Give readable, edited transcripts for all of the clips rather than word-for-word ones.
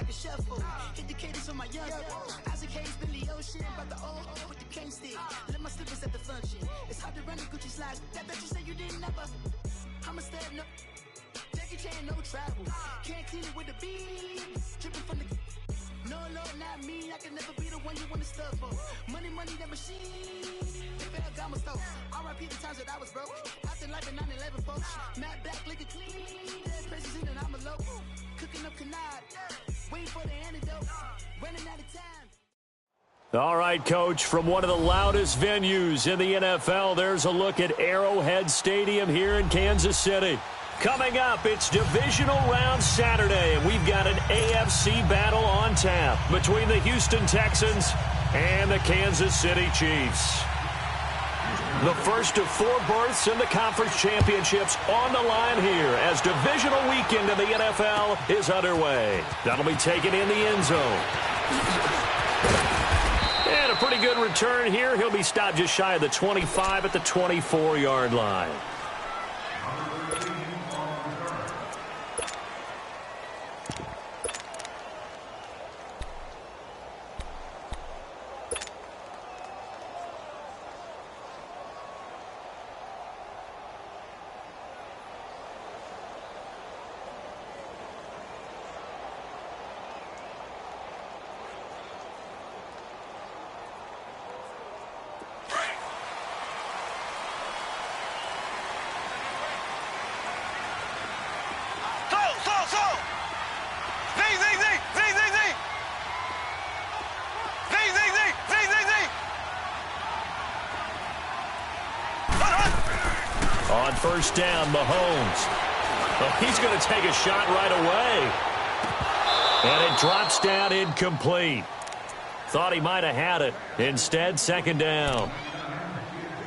like a shuffle. Hit the cadence on my young. Isaac Hayes, Billy Ocean, about the old with the cane stick. Let my slippers at the function. It's hard to run the Gucci slides. That you say you didn't never. I'm a stud, no. Jackie Chan, no travel. Can't clean it with the beat. Dripping from the. No, Lord, not me. I can never be the one you want to stuff for. Money, that machine. R.I.P. the times that I was broke. After life in 9/11, folks. Matt Black, liquor clean. Dead presence in and I'm a low. Cooking up canard. Waiting for the antidote. Running out of time. All right, Coach, from one of the loudest venues in the NFL, there's a look at Arrowhead Stadium here in Kansas City. Coming up, it's Divisional Round Saturday, and we've got an AFC battle on tap between the Houston Texans and the Kansas City Chiefs. The first of 4 berths in the conference championships on the line here as divisional weekend of the NFL is underway. That'll be taken in the end zone. And a pretty good return here. He'll be stopped just shy of the 25 at the 24-yard line. On first down, Mahomes. Oh, he's going to take a shot right away. And it drops down incomplete. Thought he might have had it. Instead, second down.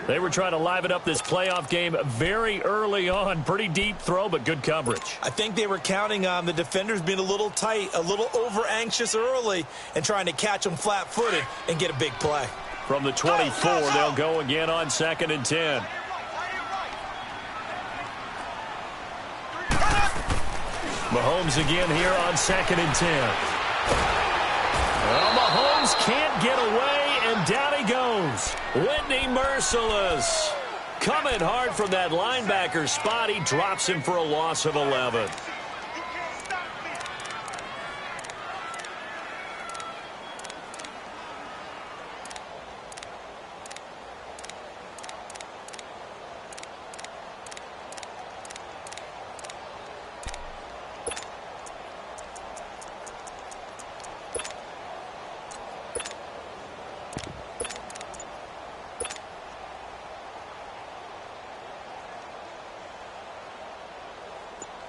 They were trying to liven up this playoff game very early on. Pretty deep throw, but good coverage. I think they were counting on the defenders being a little tight, a little over-anxious early, and trying to catch them flat-footed and get a big play. From the 24, they'll go again on 2nd and 10. Mahomes again here on 2nd and 10. Well, Mahomes can't get away, and down he goes. Whitney merciless. Coming hard from that linebacker spot. He drops him for a loss of 11.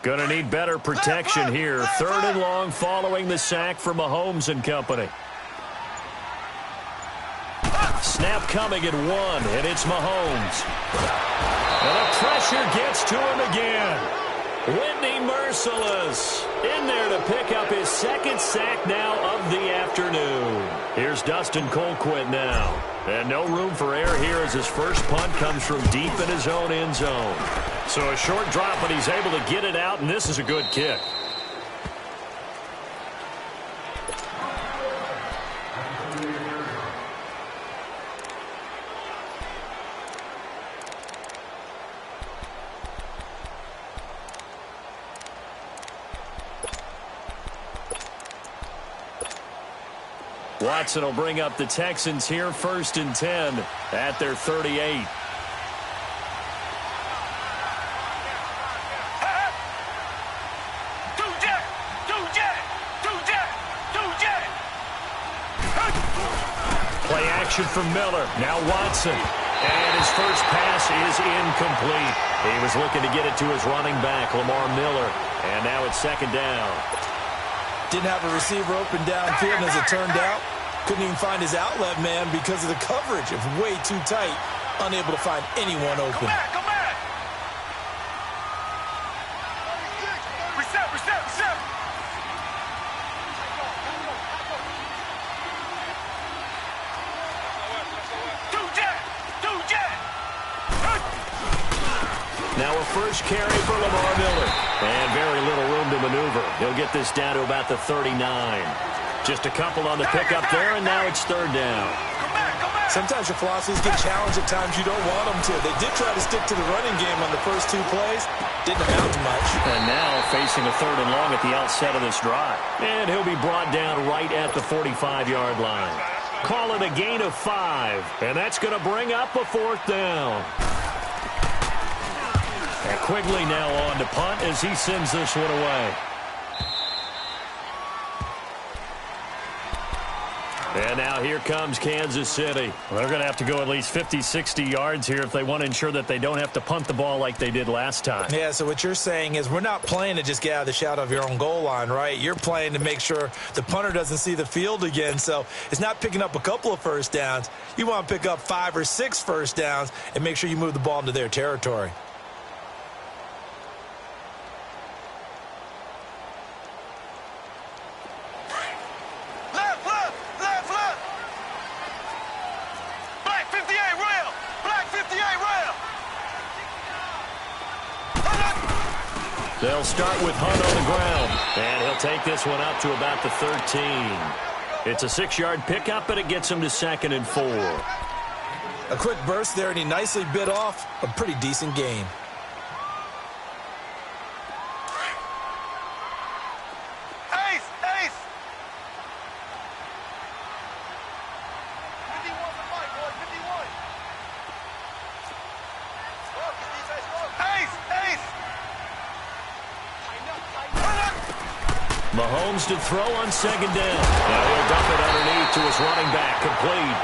Going to need better protection here. 3rd and long following the sack for Mahomes and company. Snap coming at 1, and it's Mahomes. And the pressure gets to him again. Whitney merciless in there to pick up his 2nd sack now of the afternoon. Here's Dustin Colquitt now. And no room for error here as his first punt comes from deep in his own end zone. So a short drop, but he's able to get it out, and this is a good kick. Watson will bring up the Texans here, 1st and 10 at their 38. Play action from Miller. Now Watson. And his first pass is incomplete. He was looking to get it to his running back, Lamar Miller. And now it's 2nd down. Didn't have a receiver open downfield, and as it turned out, couldn't even find his outlet man because of the coverage. It was way too tight, unable to find anyone open. Come back. Reset. Now a first carry for Lamar Miller. And very little room to maneuver. He'll get this down to about the 39. Just a couple on the pickup there, and now it's third down. Sometimes your philosophies get challenged at times you don't want them to. They did try to stick to the running game on the first 2 plays. Didn't amount to much. And now facing a 3rd and long at the outset of this drive. And he'll be brought down right at the 45-yard line. Call it a gain of 5. And that's going to bring up a 4th down. And Quigley now on to punt as he sends this one away. And now here comes Kansas City. Well, they're going to have to go at least 50, 60 yards here if they want to ensure that they don't have to punt the ball like they did last time. Yeah, so what you're saying is we're not playing to just get out of the shadow of your own goal line, right? You're playing to make sure the punter doesn't see the field again. So it's not picking up a couple of first downs. You want to pick up 5 or 6 first downs and make sure you move the ball into their territory. They'll start with Hunt on the ground, and he'll take this one up to about the 13. It's a 6-yard pickup, but it gets him to 2nd and 4. A quick burst there, and he nicely bit off a pretty decent gain. Mahomes to throw on 2nd down. Now he'll dump it underneath to his running back, complete.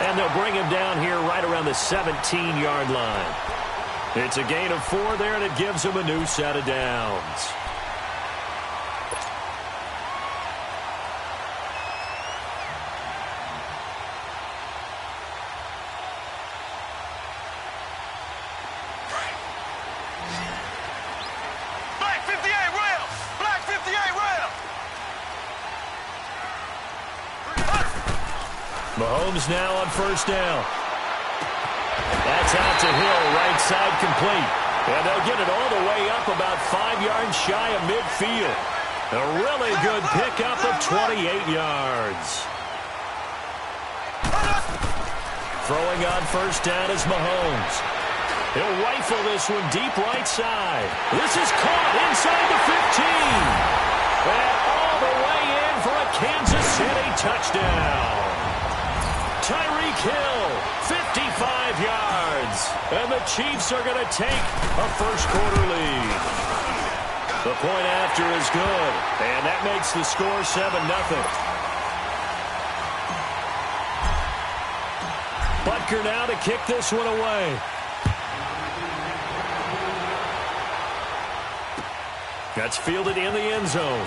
And they'll bring him down here right around the 17-yard line. It's a gain of 4 there, and it gives him a new set of downs. Mahomes now on 1st down. That's out to Hill, right side complete. And they'll get it all the way up about 5 yards shy of midfield. A really good pickup of 28 yards. Throwing on 1st down is Mahomes. He'll rifle this one deep right side. This is caught inside the 15. And all the way in for a Kansas City touchdown. Tyreek Hill, 55 yards. And the Chiefs are going to take a first-quarter lead. The point after is good. And that makes the score 7-0. Butker now to kick this one away. That's fielded in the end zone.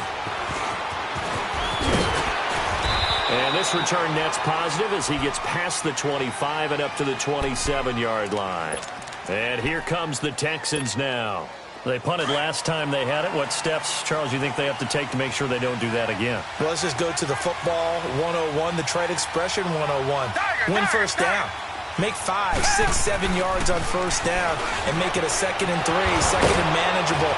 And this return net's positive as he gets past the 25 and up to the 27-yard line. And here comes the Texans now. They punted last time they had it. What steps, Charles, you think they have to take to make sure they don't do that again? Well, let's just go to the football 101, the trade expression 101. Win first down. Make 5, 6, 7 yards on first down and make it a 2nd and 3, 2nd and manageable.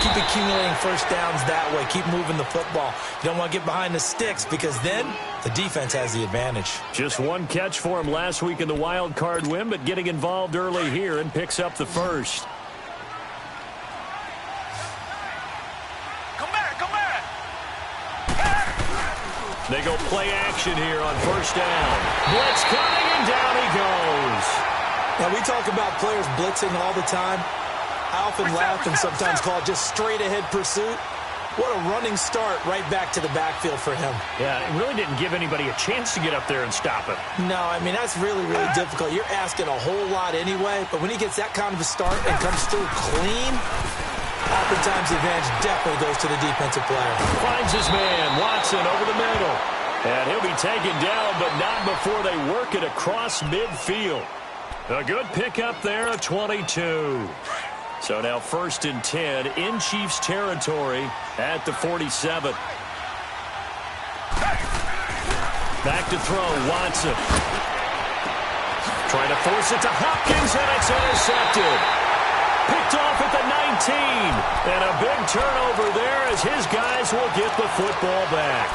Keep accumulating first downs that way. Keep moving the football. You don't want to get behind the sticks because then the defense has the advantage. Just one catch for him last week in the wild card win, but getting involved early here and picks up the first. They go play action here on first down. Blitz coming, and down he goes. Now, we talk about players blitzing all the time. I often laugh and sometimes call it just straight-ahead pursuit. What a running start right back to the backfield for him. Yeah, it really didn't give anybody a chance to get up there and stop it. No, I mean, that's really, really difficult. You're asking a whole lot anyway, but when he gets that kind of a start and comes through clean, oftentimes the advantage definitely goes to the defensive player. Finds his man, Watson, over the middle. And he'll be taken down, but not before they work it across midfield. A good pickup there, a 22. So now 1st and 10 in Chiefs territory at the 47. Back to throw, Watson. Trying to force it to Hopkins, and it's intercepted. Picked off at the 19. And a big turnover there as his guys will get the football back.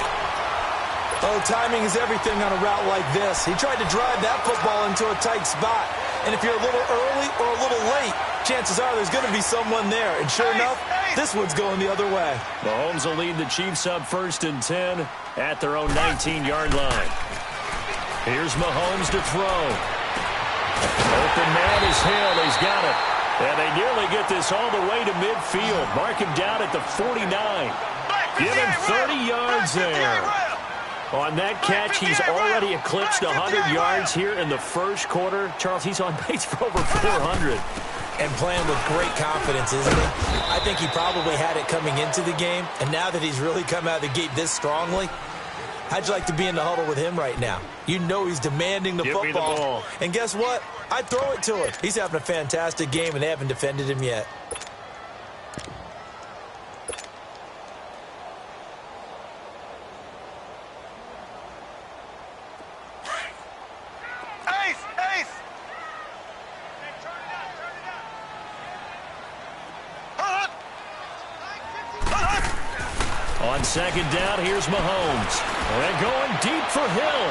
Oh, timing is everything on a route like this. He tried to drive that football into a tight spot. And if you're a little early or a little late, chances are there's going to be someone there. And sure enough, this one's going the other way. Mahomes will lead the Chiefs up 1st and 10 at their own 19-yard line. Here's Mahomes to throw. Open man is Hill. He's got it. And they nearly get this all the way to midfield. Mark him down at the 49. Give him 30 yards there. On that catch, he's already eclipsed 100 yards here in the first quarter. Charles, he's on pace for over 400. And playing with great confidence, isn't he? I think he probably had it coming into the game. And now that he's really come out of the gate this strongly, how'd you like to be in the huddle with him right now? You know he's demanding the Give football. me the ball. And guess what? I'd throw it to him. He's having a fantastic game, and they haven't defended him yet. On 2nd down, here's Mahomes. And going deep for Hill.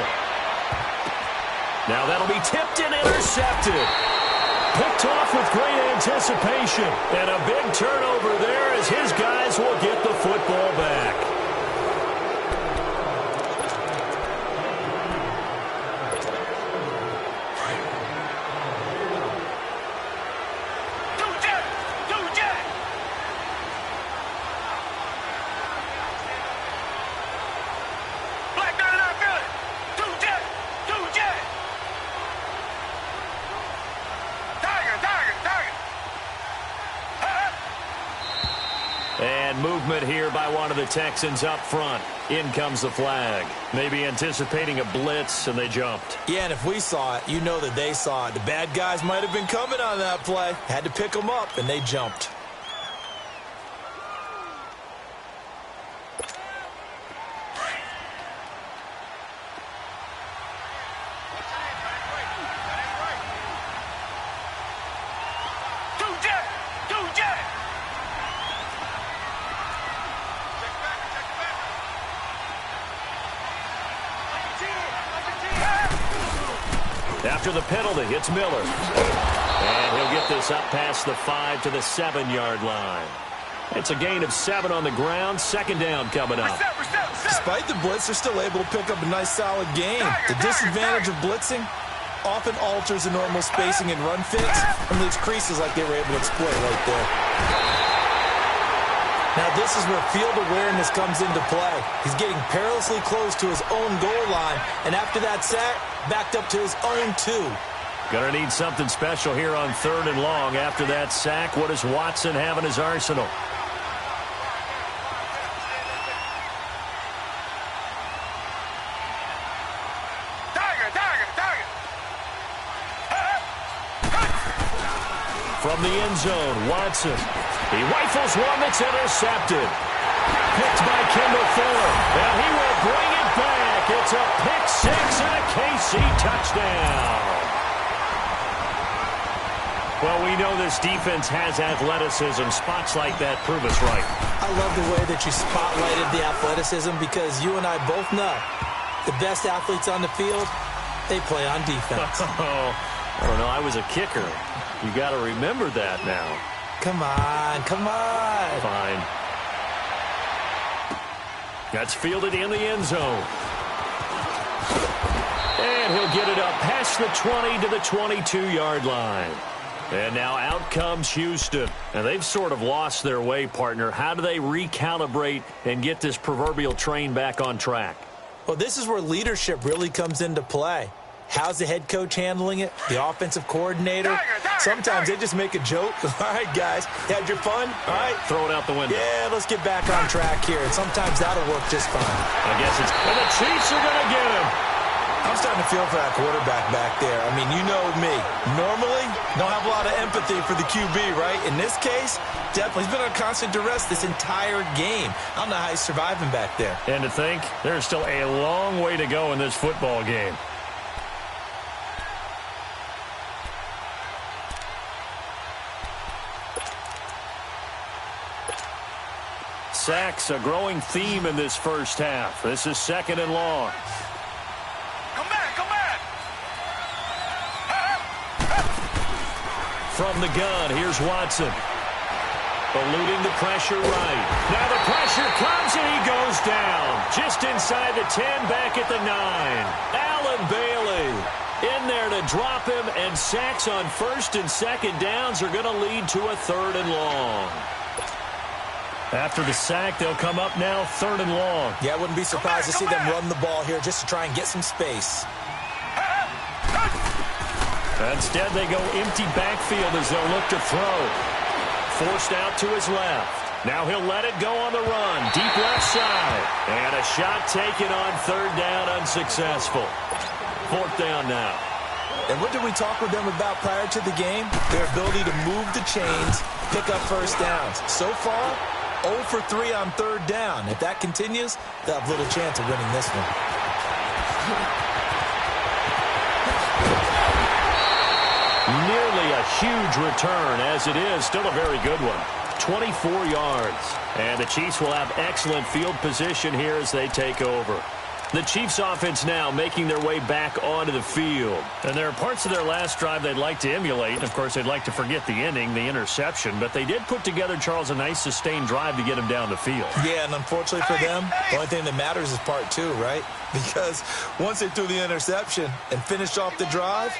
Now that'll be tipped and intercepted. Picked off with great anticipation. And a big turnover there as his guys will get the football back. And movement here by one of the Texans up front. In comes the flag. Maybe anticipating a blitz, and they jumped. Yeah, and if we saw it, you know that they saw it. The bad guys might have been coming on that play. Had to pick them up, and they jumped. After the penalty, it's Miller. And he'll get this up past the 5 to the 7-yard line. It's a gain of 7 on the ground. 2nd down coming up. Despite the blitz, they're still able to pick up a nice, solid game. The disadvantage of blitzing often alters the normal spacing and run fits and leaves creases like they were able to exploit right there. Now, this is where field awareness comes into play. He's getting perilously close to his own goal line, and after that sack, backed up to his own 2. Gonna need something special here on 3rd and long. After that sack, what does Watson have in his arsenal? From the end zone, Watson. He rifles one that's intercepted. Picked by Kendall Fuller. And he will bring it back. It's a pick 6 and a KC touchdown. Well, we know this defense has athleticism. Spots like that prove us right. I love the way that you spotlighted the athleticism because you and I both know the best athletes on the field, they play on defense. Oh, I don't know. I was a kicker. You got to remember that now. Come on, come on. Fine. That's fielded in the end zone. And he'll get it up past the 20 to the 22-yard line. And now out comes Houston. And they've sort of lost their way, partner. How do they recalibrate and get this proverbial train back on track? Well, this is where leadership really comes into play. How's the head coach handling it? The offensive coordinator? Sometimes they just make a joke. All right, guys, you had your fun? All right. Throw it out the window. Yeah, let's get back on track here. And sometimes that'll work just fine. I guess it's... And the Chiefs are going to get him. I'm starting to feel for that quarterback back there. I mean, you know me. Normally, don't have a lot of empathy for the QB, right? In this case, definitely. He's been under constant duress this entire game. I don't know how he's surviving back there. And to think, there's still a long way to go in this football game. Sacks, a growing theme in this first half. This is 2nd and long. Come back, come back. From the gun, here's Watson. Eluding the pressure right. Now the pressure comes and he goes down. Just inside the 10, back at the 9. Allen Bailey in there to drop him, and sacks on 1st and 2nd downs are going to lead to a 3rd and long. After the sack, they'll come up now 3rd and long. Yeah, I wouldn't be surprised to see them run the ball here just to try and get some space. Instead, they go empty backfield as they'll look to throw. Forced out to his left. Now he'll let it go on the run. Deep left side. And a shot taken on 3rd down, unsuccessful. 4th down now. And what did we talk with them about prior to the game? Their ability to move the chains, pick up 1st downs. So far, 0 for 3 on 3rd down. If that continues, they'll have little chance of winning this one. Nearly a huge return, as it is still a very good one. 24 yards. And the Chiefs will have excellent field position here as they take over. The Chiefs offense now making their way back onto the field. And there are parts of their last drive they'd like to emulate. Of course, they'd like to forget the ending, the interception. But they did put together, Charles, a nice sustained drive to get him down the field. Yeah, and unfortunately for them, the only thing that matters is part 2, right? Because once they threw the interception and finished off the drive,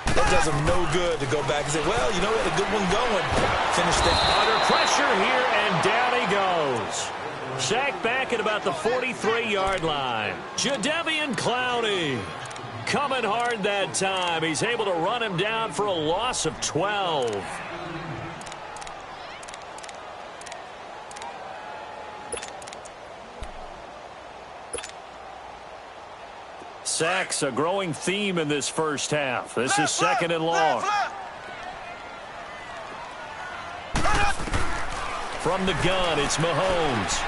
that does them no good to go back and say, well, you know, we had a good one going. Finished it. Under pressure here, and down he goes. Sacked back at about the 43-yard line. Jadeveon Clowney coming hard that time. He's able to run him down for a loss of 12. Sacks, a growing theme in this first half. This is 2nd and long. From the gun, it's Mahomes.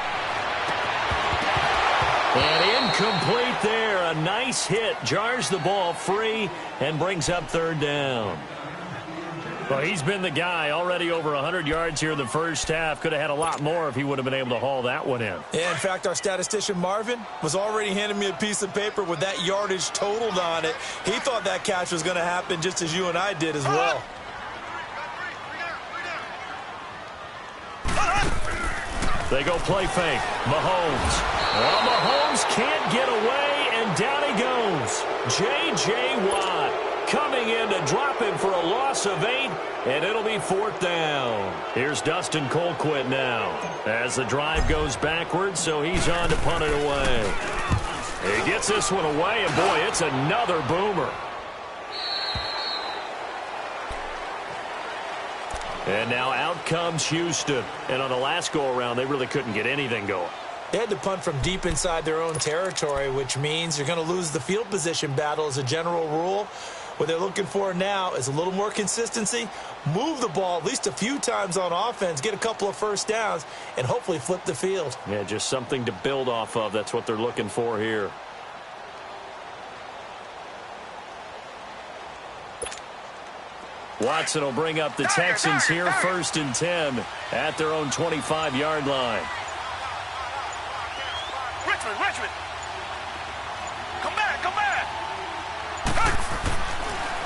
And incomplete there. A nice hit. Jars the ball free and brings up 3rd down. Well, he's been the guy. Already over 100 yards here in the first half. Could have had a lot more if he would have been able to haul that one in. Yeah, in fact, our statistician Marvin was already handing me a piece of paper with that yardage totaled on it. He thought that catch was going to happen just as you and I did as well. They go play fake. Mahomes. Well, Mahomes can't get away, and down he goes. J.J. Watt coming in to drop him for a loss of 8, and it'll be 4th down. Here's Dustin Colquitt now as the drive goes backwards, so he's on to punt it away. He gets this one away, and boy, it's another boomer. And now out comes Houston. And on the last go-around, they really couldn't get anything going. They had to punt from deep inside their own territory, which means you're going to lose the field position battle as a general rule. What they're looking for now is a little more consistency, move the ball at least a few times on offense, get a couple of 1st downs, and hopefully flip the field. Yeah, just something to build off of. That's what they're looking for here. Watson will bring up the Texans here, 1st and 10 at their own 25-yard line. Richmond. Come back, come back.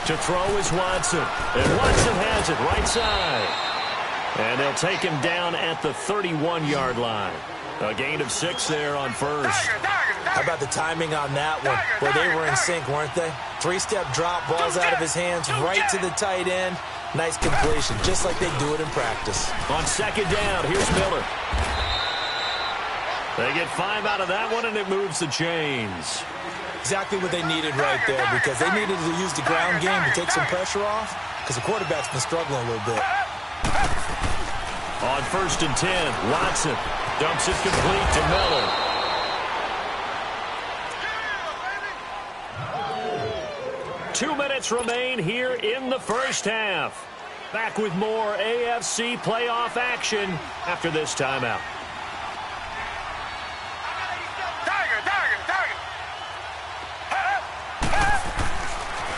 To throw is Watson. And Watson has it right side. And they'll take him down at the 31-yard line. A gain of 6 there on 1st. How about the timing on that one? Well, they were in sync, weren't they? 3-step drop, balls out of his hands, right to the tight end. Nice completion, just like they do it in practice. On 2nd down, here's Miller. They get 5 out of that one, and it moves the chains. Exactly what they needed right there, because they needed to use the ground game to take some pressure off, because the quarterback's been struggling a little bit. On 1st and 10, Watson dumps it complete to Miller. Two minutes remain here in the first half. Back with more AFC playoff action after this timeout.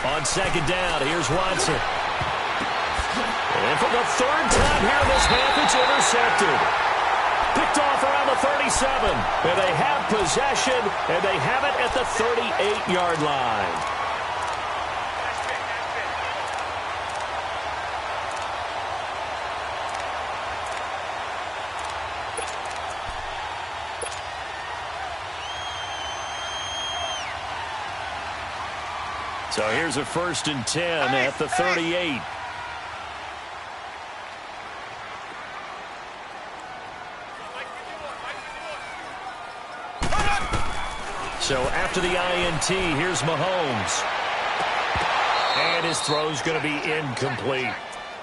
On 2nd down, here's Watson. And for the 3rd time here in this half, it's intercepted. Picked off around the 37. And they have possession, and they have it at the 38-yard line. So here's a 1st and 10 at the 38. So after the INT, here's Mahomes. And his throw's going to be incomplete.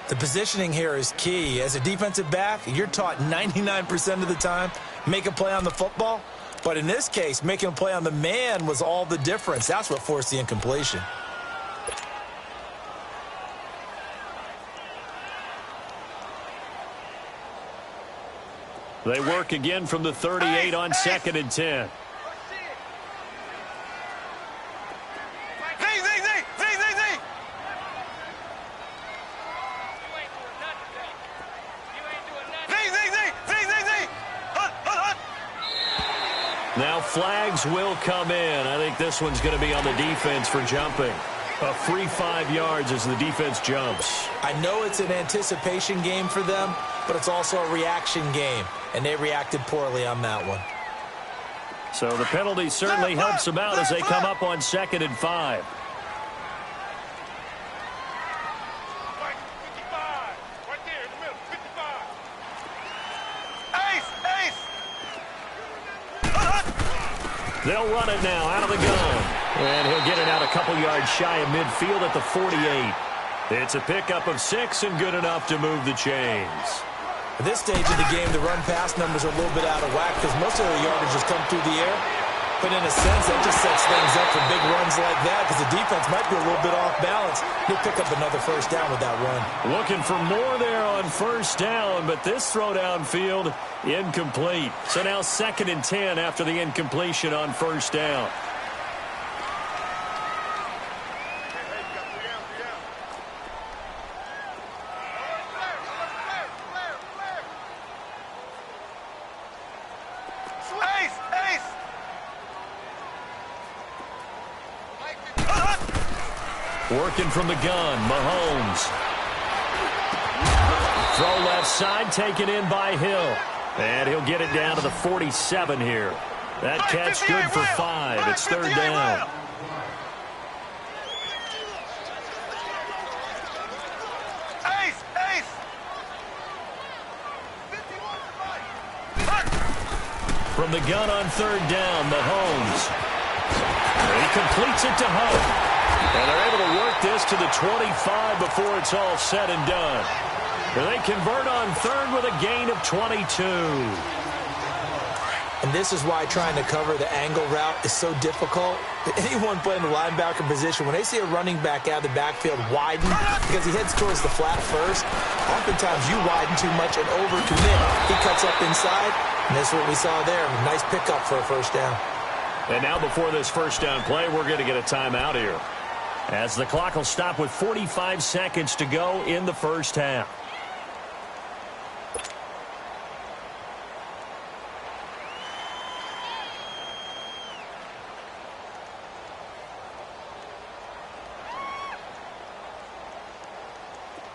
The positioning here is key. As a defensive back, you're taught 99% of the time, make a play on the football. But in this case, making a play on the man was all the difference. That's what forced the incompletion. They work again from the 38 on 2nd and 10. Now flags will come in. I think this one's going to be on the defense for jumping. A free 5 yards as the defense jumps. I know it's an anticipation game for them, but it's also a reaction game, and they reacted poorly on that one. So the penalty certainly helps them out as they come up on 2nd and 5. They'll run it now out of the gun. And he'll get it out a couple yards shy of midfield at the 48. It's a pickup of 6 and good enough to move the chains. At this stage of the game, the run-pass numbers are a little bit out of whack because most of their yardage has come through the air. But in a sense, that just sets things up for big runs like that because the defense might be a little bit off balance. He'll pick up another 1st down with that run. Looking for more there on 1st down, but this throw downfield incomplete. So now 2nd and 10 after the incompletion on 1st down. Working from the gun, Mahomes. Throw left side, taken in by Hill. And he'll get it down to the 47 here. That catch good for 5. It's 3rd down. From the gun on 3rd down, Mahomes. He completes it to Hunt. And they're able to work this to the 25 before it's all said and done. And they convert on 3rd with a gain of 22. And this is why trying to cover the angle route is so difficult. Anyone playing the linebacker position, when they see a running back out of the backfield widen because he heads towards the flat first, oftentimes you widen too much and overcommit. He cuts up inside, and that's what we saw there. Nice pickup for a 1st down. And now before this 1st down play, we're going to get a timeout here, as the clock will stop with 45 seconds to go in the 1st half.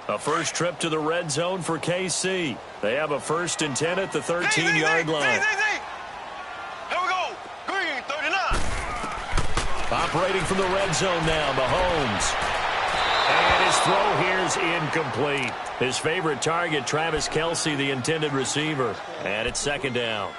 A first trip to the red zone for KC. They have a 1st and 10 at the 13-yard line. Here we go. Green, 39. Operating from the red zone now, Mahomes. And his throw here's incomplete. His favorite target, Travis Kelce, the intended receiver. And it's 2nd down.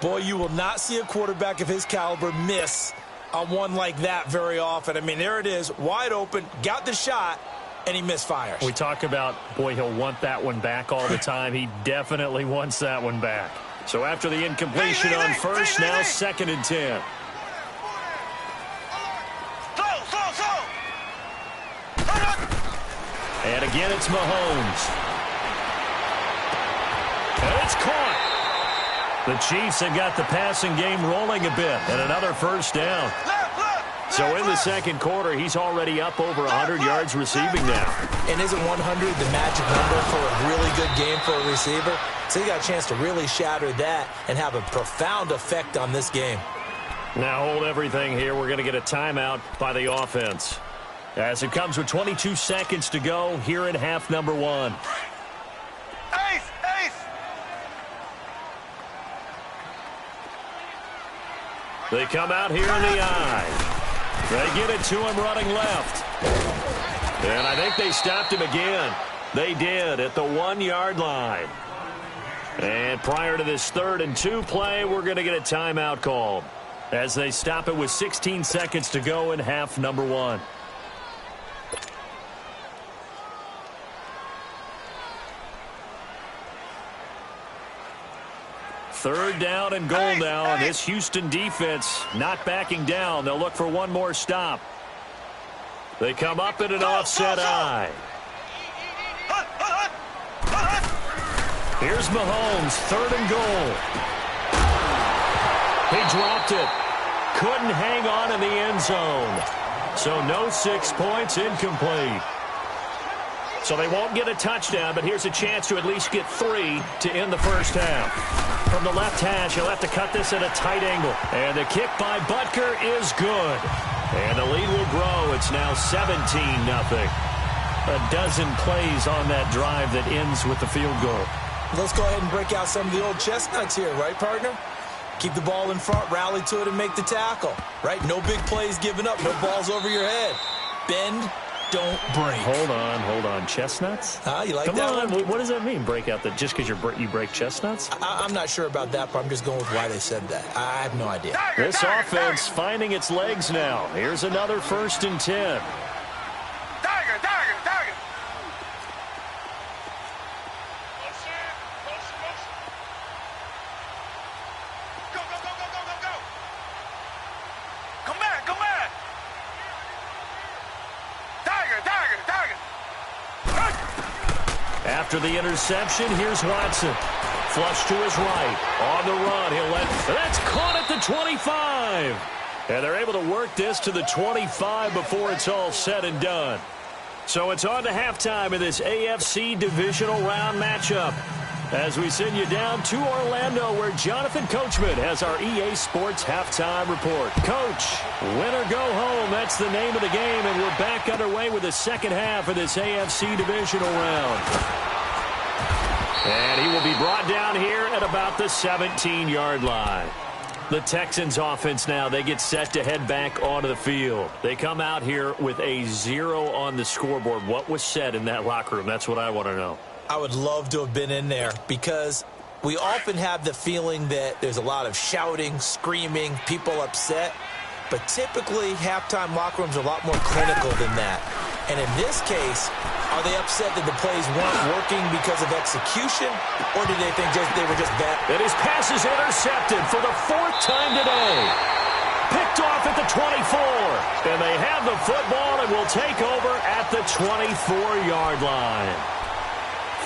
Boy, you will not see a quarterback of his caliber miss on one like that very often. I mean, there it is, wide open, got the shot, and he misfires. We talk about, boy, he'll want that one back all the time. He definitely wants that one back. So after the incompletion on 1st, now 2nd and 10. And again, it's Mahomes. And it's caught. The Chiefs have got the passing game rolling a bit. And another 1st down. So in the second quarter, he's already up over 100 yards receiving now. And isn't 100 the magic number for a really good game for a receiver? So he got a chance to really shatter that and have a profound effect on this game. Now hold everything here. We're going to get a timeout by the offense, as it comes with 22 seconds to go here in half number one. Ace! They come out here in the eye. They get it to him running left. And I think they stopped him again. They did at the 1-yard line. And prior to this 3rd and 2 play, we're going to get a timeout called as they stop it with 16 seconds to go in half number one. Third down and goal now, and this Houston defense not backing down. They'll look for one more stop. They come up in an offset eye. Here's Mahomes, 3rd and goal. He dropped it. Couldn't hang on in the end zone. So no 6 points, incomplete. So they won't get a touchdown, but here's a chance to at least get 3 to end the first half. From the left hash, he'll have to cut this at a tight angle. And the kick by Butker is good. And the lead will grow. It's now 17-0. A dozen plays on that drive that ends with the field goal. Let's go ahead and break out some of the old chestnuts here, right, partner? Keep the ball in front, rally to it, and make the tackle, right? No big plays given up, no balls over your head. Bend, don't break. Hold on. Chestnuts? You like Come that on. one? What does that mean, break out? Just because you break chestnuts? I'm not sure about that, but I'm just going with why they said that. I have no idea. This offense finding its legs now. Here's another 1st and 10. Tiger! Go! Come back! Tiger! After the interception, here's Watson. Flush to his right. On the run, that's caught at the 25. And they're able to work this to the 25 before it's all said and done. So it's on to halftime in this AFC divisional round matchup, as we send you down to Orlando, where Jonathan Coachman has our EA Sports halftime report. Coach, win or go home, that's the name of the game, and we're back underway with the second half of this AFC divisional round. And he will be brought down here at about the 17-yard line. The Texans offense now, they get set to head back onto the field. They come out here with a 0 on the scoreboard. What was said in that locker room? That's what I want to know. I would love to have been in there, because we often have the feeling that there's a lot of shouting, screaming, people upset. But typically, halftime locker rooms are a lot more clinical than that. And in this case, are they upset that the plays weren't working because of execution, or do they think they were just bad? And his pass is intercepted for the 4th time today. Picked off at the 24. And they have the football and will take over at the 24-yard line.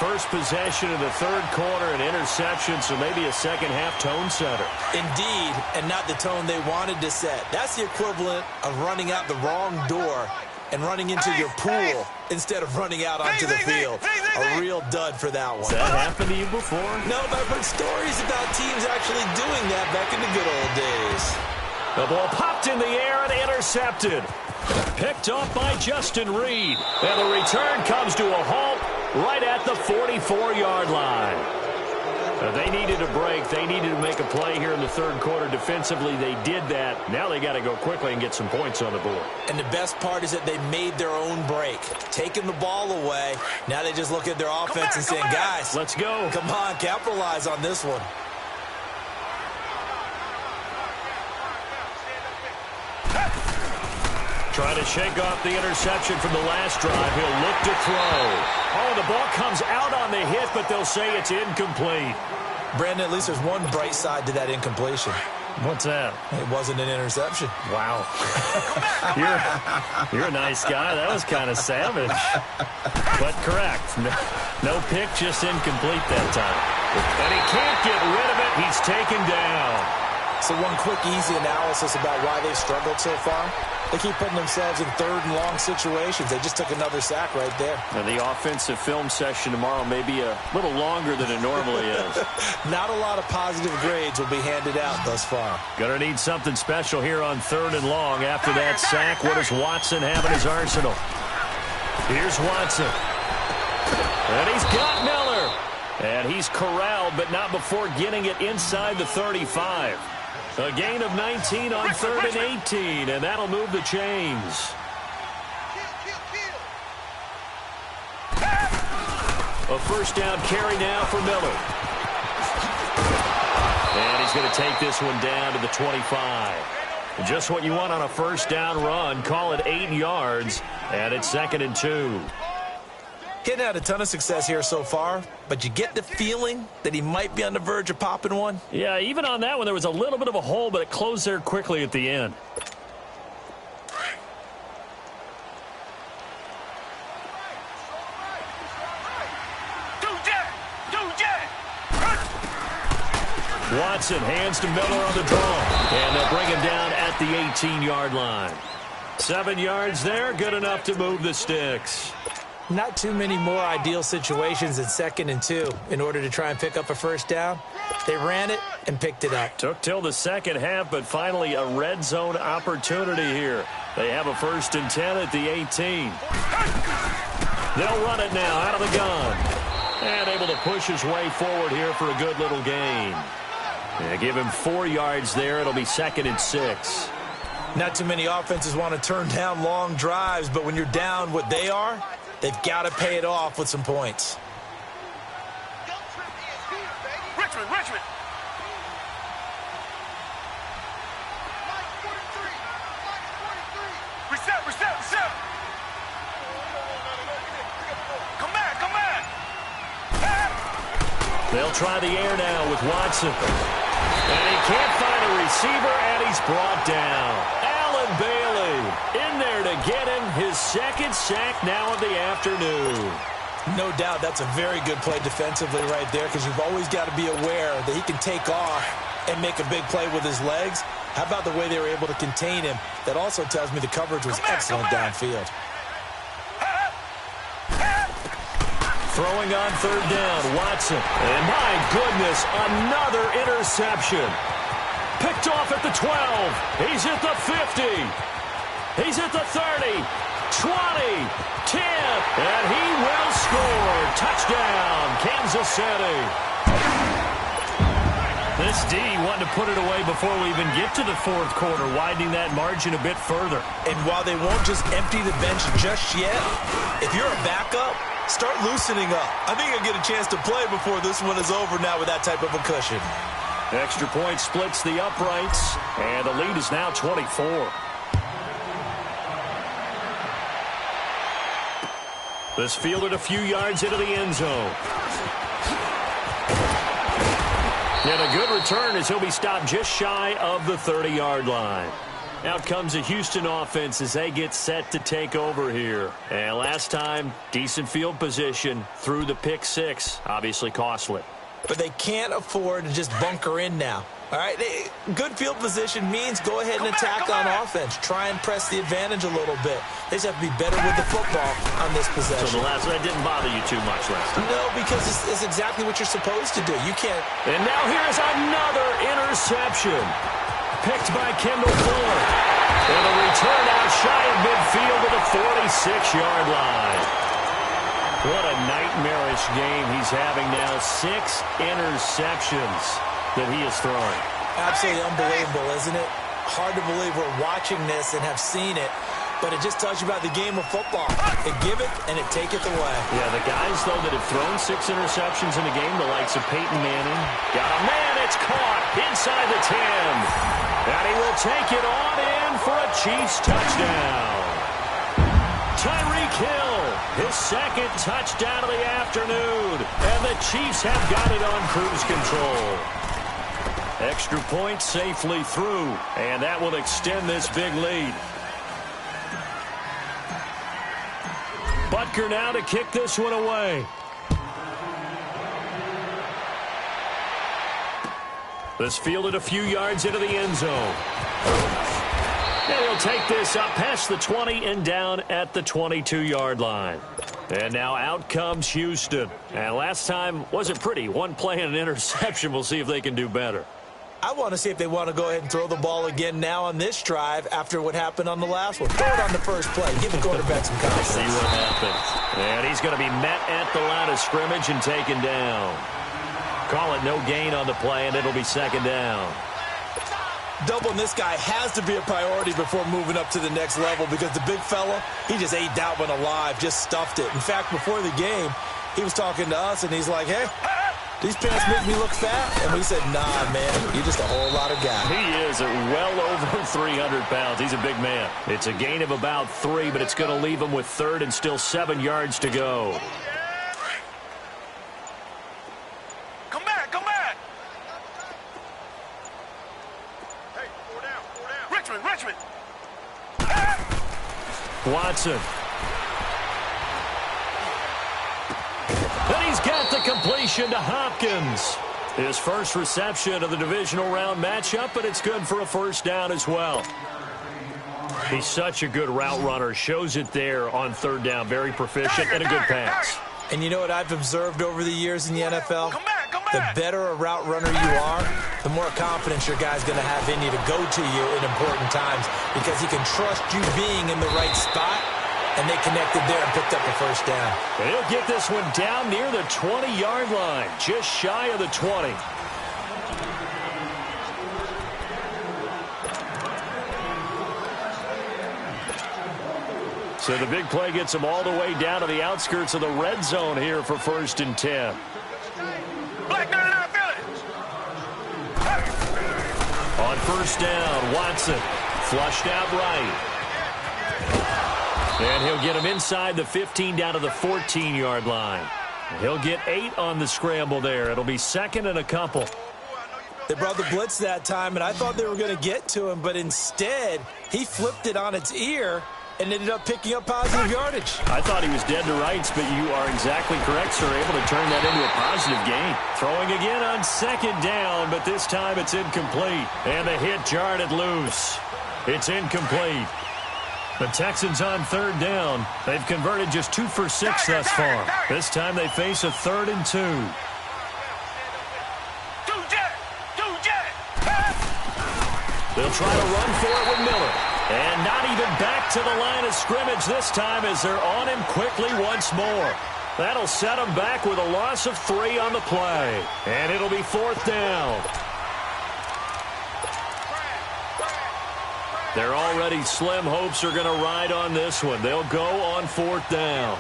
First possession of the 3rd quarter, an interception, so maybe a second-half tone setter. Indeed, and not the tone they wanted to set. That's the equivalent of running out the wrong door and running into your pool instead of running out onto the field. A real dud for that one. Has that happened to you before? No, but I've heard stories about teams actually doing that back in the good old days. The ball popped in the air and intercepted. Picked off by Justin Reed. And the return comes to a halt right at the 44-yard line. They needed a break. They needed to make a play here in the 3rd quarter defensively. They did that. Now they got to go quickly and get some points on the board. And the best part is that they made their own break, taking the ball away. Now they just look at their offense and saying, guys, let's go. Come on, capitalize on this one. Trying to shake off the interception from the last drive. He'll look to throw. Oh, the ball comes out on the hit, but they'll say it's incomplete. Brandon, at least there's one bright side to that incompletion. What's that? It wasn't an interception. Wow. You're a nice guy. That was kind of savage. But correct. No pick, just incomplete that time. And he can't get rid of it. He's taken down. So one quick, easy analysis about why they've struggled so far. They keep putting themselves in third and long situations. They just took another sack right there. And the offensive film session tomorrow may be a little longer than it normally is. Not a lot of positive grades will be handed out thus far. Gonna need something special here on third and long. After that sack, what does Watson have in his arsenal? Here's Watson. And he's got Miller. And he's corralled, but not before getting it inside the 35. A gain of 19 on third and 18, and that'll move the chains. A first down carry now for Miller. And he's going to take this one down to the 25. Just what you want on a first down run. Call it 8 yards, and it's 2nd and 2. Hitting had a ton of success here so far, but you get the feeling that he might be on the verge of popping one. Yeah, even on that one, there was a little bit of a hole, but it closed there quickly at the end. Watson hands to Miller on the draw, and they'll bring him down at the 18-yard line. 7 yards there, good enough to move the sticks. Not too many more ideal situations in 2nd and 2 in order to try and pick up a first down. They ran it and picked it up. Took till the second half, but finally a red zone opportunity here. They have a 1st and 10 at the 18. They'll run it now out of the gun. And able to push his way forward here for a good little gain. Yeah, give him 4 yards there. It'll be 2nd and 6. Not too many offenses want to turn down long drives, but when you're down what they are, they've got to pay it off with some points. Richmond. Reset. Come back. They'll try the air now with Watson. And he can't find a receiver, and he's brought down. Allen Bailey in there to get him his 2nd sack now of the afternoon. No doubt that's a very good play defensively right there, because you've always got to be aware that he can take off and make a big play with his legs. How about the way they were able to contain him? That also tells me the coverage was excellent downfield. Throwing on third down, Watson. And my goodness, another interception. Picked off at the 12. He's at the 50. He's at the 30. 20. 10. And he will score. Touchdown, Kansas City. This D wanting to put it away before we even get to the 4th quarter, widening that margin a bit further. And while they won't just empty the bench just yet, if you're a backup, start loosening up. I think you'll get a chance to play before this one is over now with that type of a cushion. Extra point splits the uprights, and the lead is now 24. This fielded a few yards into the end zone. And a good return as he'll be stopped just shy of the 30-yard line. Out comes the Houston offense as they get set to take over here. And last time, decent field position through the pick 6. Obviously costly. But they can't afford to just bunker in now. All right, good field position means go ahead and attack on offense. Try and press the advantage a little bit. They just have to be better with the football on this possession. So the last one didn't bother you too much last time? No, because it's exactly what you're supposed to do. You can't. And now here's another interception. Picked by Kendall Fuller. And a return out shy of midfield to the 46-yard line. What a nightmarish game he's having now. 6 interceptions that he is throwing. Absolutely unbelievable, isn't it? Hard to believe we're watching this and have seen it, but it just tells you about the game of football. They give it and it taketh away. Yeah, the guys, though, that have thrown 6 interceptions in a game, the likes of Peyton Manning. Got a man, it's caught inside the 10. And he will take it on in for a Chiefs touchdown. Tyreek Hill, his 2nd touchdown of the afternoon. And the Chiefs have got it on cruise control. Extra point safely through, and that will extend this big lead. Butker now to kick this one away. This fielded a few yards into the end zone. And he'll take this up past the 20 and down at the 22-yard line. And now out comes Houston. And last time wasn't pretty. One play and an interception. We'll see if they can do better. I want to see if they want to go ahead and throw the ball again now on this drive after what happened on the last one. Throw it on the first play. Give the quarterback some confidence. See what happens. And he's going to be met at the line of scrimmage and taken down. Call it no gain on the play, and it'll be second down. Doubling this guy has to be a priority before moving up to the next level because the big fella, he just ate that one alive, just stuffed it. In fact, before the game, he was talking to us, and he's like, hey, these pants make me look fat. And we said, nah, man, you're just a whole lot of guy. He is well over 300 pounds. He's a big man. It's a gain of about 3, but it's going to leave him with third and still 7 yards to go. Come back, come back. Hey, 4 down, 4 down. Richmond. Watson. And he's got the completion to Hopkins. His first reception of the divisional round matchup, but it's good for a first down as well. He's such a good route runner. Shows it there on third down. Very proficient and a good pass. And you know what I've observed over the years in the NFL? The better a route runner you are, the more confidence your guy's going to have in you to go to you in important times because he can trust you being in the right spot. And they connected there and picked up the first down. And he'll get this one down near the 20-yard line, just shy of the 20. So the big play gets him all the way down to the outskirts of the red zone here for 1st and 10. Black 99 Phillies. On first down, Watson flushed out right. And he'll get him inside the 15 down to the 14-yard line. He'll get 8 on the scramble there. It'll be second and a couple. They brought the blitz that time, and I thought they were going to get to him, but instead he flipped it on its ear and ended up picking up positive yardage. I thought he was dead to rights, but you are exactly correct, sir. Able to turn that into a positive gain. Throwing again on second down, but this time it's incomplete. And the hit jarred it loose. It's incomplete. The Texans on third down. They've converted just 2 for 6 thus far. This time they face a 3rd and 2. They'll try to run for it with Miller. And not even back to the line of scrimmage this time as they're on him quickly once more. That'll set him back with a loss of 3 on the play. And it'll be 4th down. Their already slim hopes are going to ride on this one. They'll go on 4th down.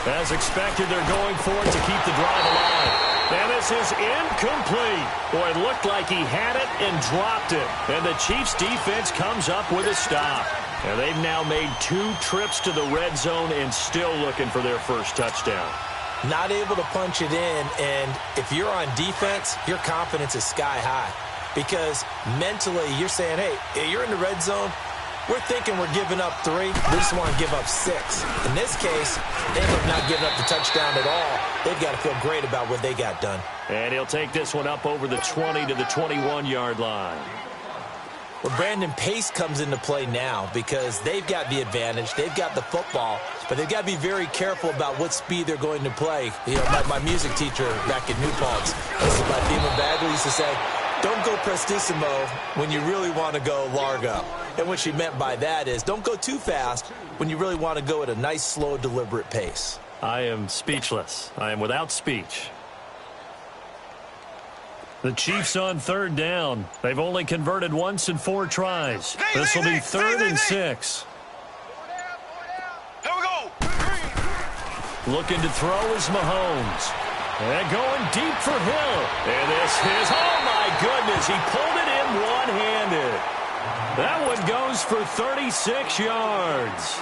As expected, they're going for it to keep the drive alive. And this is incomplete. Boy, it looked like he had it and dropped it. And the Chiefs defense comes up with a stop. And they've now made 2 trips to the red zone and still looking for their first touchdown. Not able to punch it in, and if you're on defense, your confidence is sky high. Because mentally, you're saying, hey, you're in the red zone. We're thinking we're giving up 3. We just want to give up 6. In this case, they end up not giving up the touchdown at all. They've got to feel great about what they got done. And he'll take this one up over the 20 to the 21-yard line. Well, Brandon, pace comes into play now because they've got the advantage. They've got the football, but they've got to be very careful about what speed they're going to play. You know, my music teacher back at New Paltz, this is my theme of Bagley, used to say, don't go prestissimo when you really want to go largo. And what she meant by that is don't go too fast when you really want to go at a nice, slow, deliberate pace. I am speechless. I am without speech. The Chiefs on third down. They've only converted once in 4 tries. This will be 3rd and 6. Here we go. Looking to throw is Mahomes. And going deep for Hill. And this is, oh my goodness, he pulled it in one-handed. That one goes for 36 yards.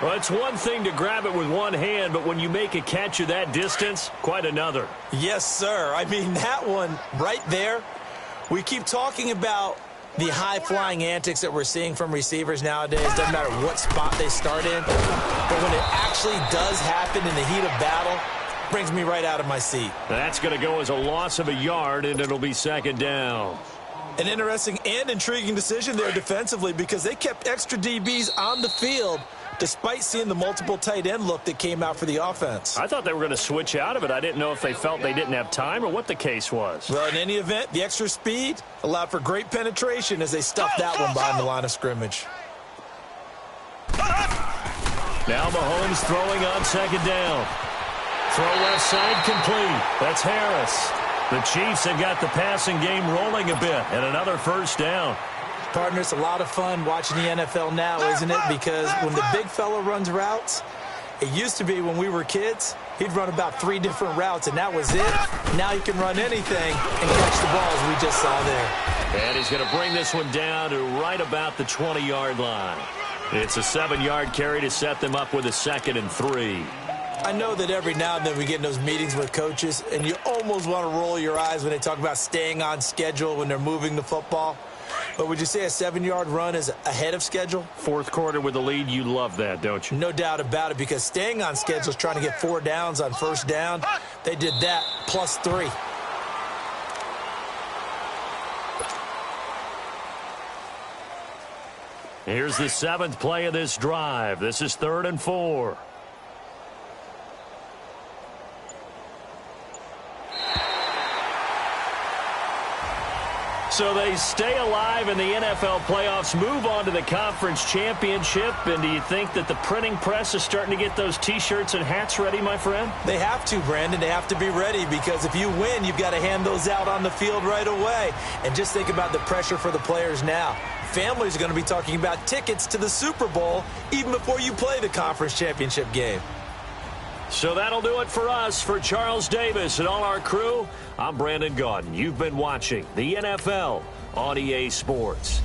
Well, it's one thing to grab it with one hand, but when you make a catch of that distance, quite another. Yes, sir. I mean, that one right there, we keep talking about the high-flying antics that we're seeing from receivers nowadays. Doesn't matter what spot they start in. But when it actually does happen in the heat of battle, brings me right out of my seat. That's going to go as a loss of a yard, and it'll be second down. An interesting and intriguing decision there defensively because they kept extra DBs on the field despite seeing the multiple tight end look that came out for the offense. I thought they were going to switch out of it. I didn't know if they felt they didn't have time or what the case was. Well, in any event, the extra speed allowed for great penetration as they stuffed that one behind the line of scrimmage. Now Mahomes throwing on second down. Throw left side complete. That's Harris. The Chiefs have got the passing game rolling a bit, and another first down. Partner, it's a lot of fun watching the NFL now, isn't it? Because when the big fella runs routes, it used to be when we were kids, he'd run about 3 different routes, and that was it. Now he can run anything and catch the ball, as we just saw there. And he's going to bring this one down to right about the 20-yard line. It's a 7-yard carry to set them up with a 2nd and 3. I know that every now and then we get in those meetings with coaches, and you almost want to roll your eyes when they talk about staying on schedule when they're moving the football. But would you say a 7-yard run is ahead of schedule? Fourth quarter with the lead, you love that, don't you? No doubt about it, because staying on schedule is trying to get 4 downs on first down. They did that plus 3. Here's the 7th play of this drive. This is 3rd and 4. So they stay alive in the NFL playoffs, move on to the conference championship. And do you think that the printing press is starting to get those T-shirts and hats ready, my friend? They have to, Brandon. They have to be ready because if you win, you've got to hand those out on the field right away. And just think about the pressure for the players now. Families are going to be talking about tickets to the Super Bowl even before you play the conference championship game. So that'll do it for us. For Charles Davis and all our crew, I'm Brandon Gaudin. You've been watching the NFL on EA Sports.